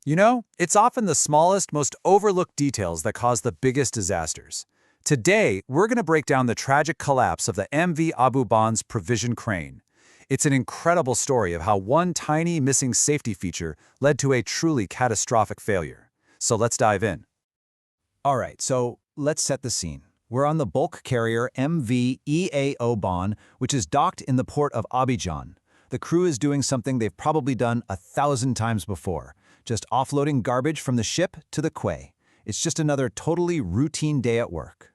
You know, it's often the smallest, most overlooked details that cause the biggest disasters. Today, we're going to break down the tragic collapse of the MV Abu Bonne's provision crane. It's an incredible story of how one tiny missing safety feature led to a truly catastrophic failure. So let's dive in. All right, so let's set the scene. We're on the bulk carrier MV EAUBONNE, which is docked in the port of Abidjan. The crew is doing something they've probably done 1,000 times before, just offloading garbage from the ship to the quay. It's just another totally routine day at work.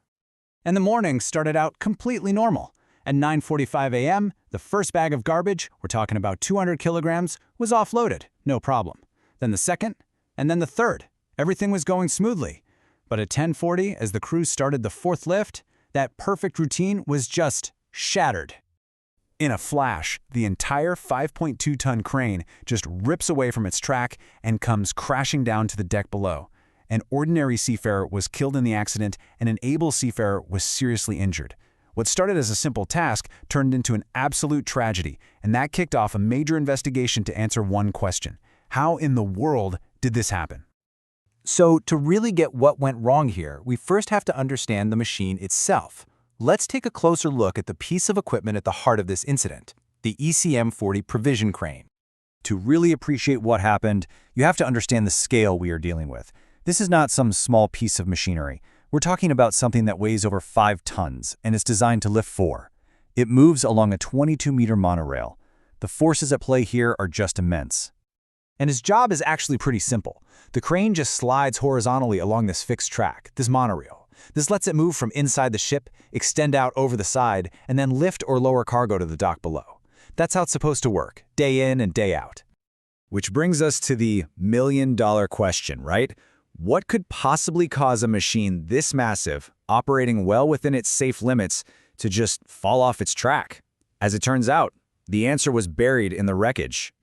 And the morning started out completely normal. At 9:45 a.m., the first bag of garbage, we're talking about 200 kilograms, was offloaded, no problem. Then the second, and then the third. Everything was going smoothly. But at 10:40, as the crew started the fourth lift, that perfect routine was just shattered. In a flash, the entire 5.2-ton crane just rips away from its track and comes crashing down to the deck below. An Ordinary Seafarer was killed in the accident, and an Able Seafarer was seriously injured. What started as a simple task turned into an absolute tragedy, and that kicked off a major investigation to answer one question: how in the world did this happen? So to really get what went wrong here, we first have to understand the machine itself. Let's take a closer look at the piece of equipment at the heart of this incident, the ECM-40 provision crane. To really appreciate what happened, you have to understand the scale we are dealing with. This is not some small piece of machinery. We're talking about something that weighs over 5 tons and is designed to lift 4. It moves along a 22-meter monorail. The forces at play here are just immense. And his job is actually pretty simple. The crane just slides horizontally along this fixed track, this monorail. This lets it move from inside the ship, extend out over the side, and then lift or lower cargo to the dock below. That's how it's supposed to work, day in and day out. Which brings us to the million-dollar question, right? What could possibly cause a machine this massive, operating well within its safe limits, to just fall off its track? As it turns out, the answer was buried in the wreckage.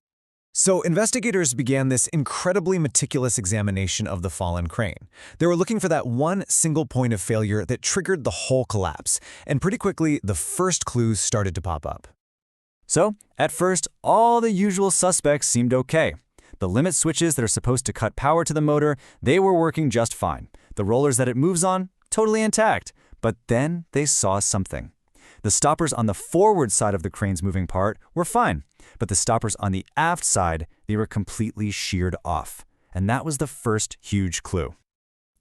So investigators began this incredibly meticulous examination of the fallen crane. They were looking for that one single point of failure that triggered the whole collapse, and pretty quickly the first clues started to pop up. So, at first, all the usual suspects seemed okay. The limit switches that are supposed to cut power to the motor, they were working just fine. The rollers that it moves on, totally intact. But then they saw something. The stoppers on the forward side of the crane's moving part were fine, but the stoppers on the aft side, they were completely sheared off. And that was the first huge clue.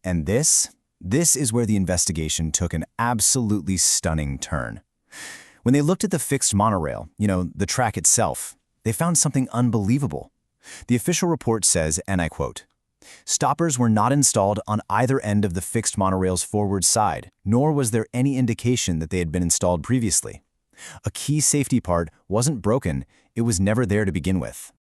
And this is where the investigation took an absolutely stunning turn. When they looked at the fixed monorail, the track itself, they found something unbelievable. The official report says, and I quote, "Stoppers were not installed on either end of the fixed monorail's forward side, nor was there any indication that they had been installed previously. A key safety part wasn't broken, it was never there to begin with."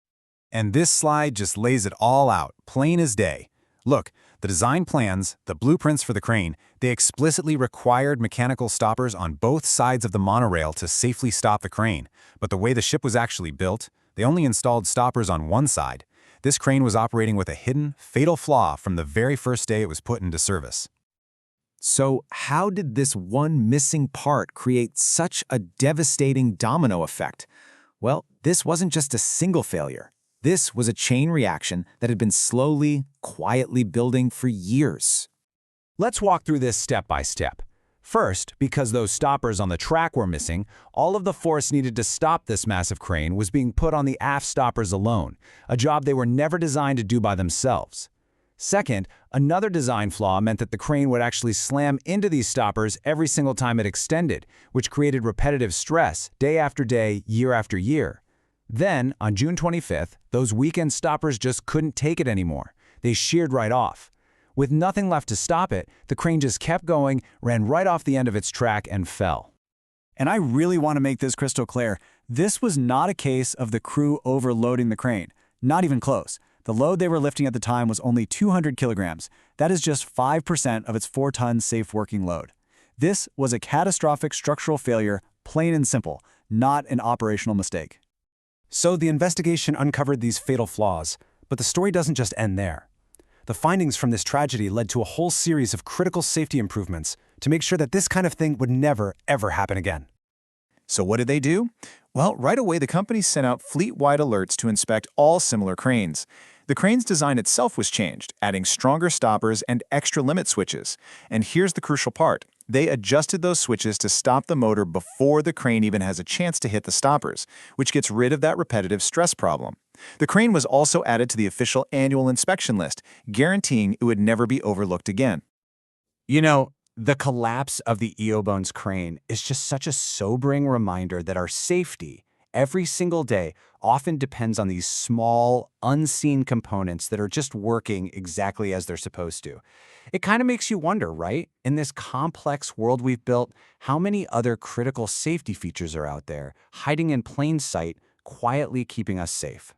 And this slide just lays it all out, plain as day. Look, the design plans, the blueprints for the crane, they explicitly required mechanical stoppers on both sides of the monorail to safely stop the crane. But the way the ship was actually built, they only installed stoppers on one side. This crane was operating with a hidden, fatal flaw from the very first day it was put into service. So how did this one missing part create such a devastating domino effect? Well, this wasn't just a single failure. This was a chain reaction that had been slowly, quietly building for years. Let's walk through this step by step. First, because those stoppers on the track were missing, all of the force needed to stop this massive crane was being put on the aft stoppers alone, a job they were never designed to do by themselves. Second, another design flaw meant that the crane would actually slam into these stoppers every single time it extended, which created repetitive stress day after day, year after year. Then, on June 25th, those weekend stoppers just couldn't take it anymore. They sheared right off. With nothing left to stop it, the crane just kept going, ran right off the end of its track, and fell. And I really want to make this crystal clear. This was not a case of the crew overloading the crane. Not even close. The load they were lifting at the time was only 200 kilograms. That is just 5% of its 4-ton safe working load. This was a catastrophic structural failure, plain and simple, not an operational mistake. So the investigation uncovered these fatal flaws, but the story doesn't just end there. The findings from this tragedy led to a whole series of critical safety improvements to make sure that this kind of thing would never, ever happen again. So what did they do? Well, right away the company sent out fleet-wide alerts to inspect all similar cranes. The crane's design itself was changed, adding stronger stoppers and extra limit switches. And here's the crucial part. They adjusted those switches to stop the motor before the crane even has a chance to hit the stoppers, which gets rid of that repetitive stress problem. The crane was also added to the official annual inspection list, guaranteeing it would never be overlooked again. You know, the collapse of the EAUBONNE's crane is just such a sobering reminder that our safety, every single day, often depends on these small, unseen components that are just working exactly as they're supposed to. It kind of makes you wonder, right? In this complex world we've built, how many other critical safety features are out there, hiding in plain sight, quietly keeping us safe?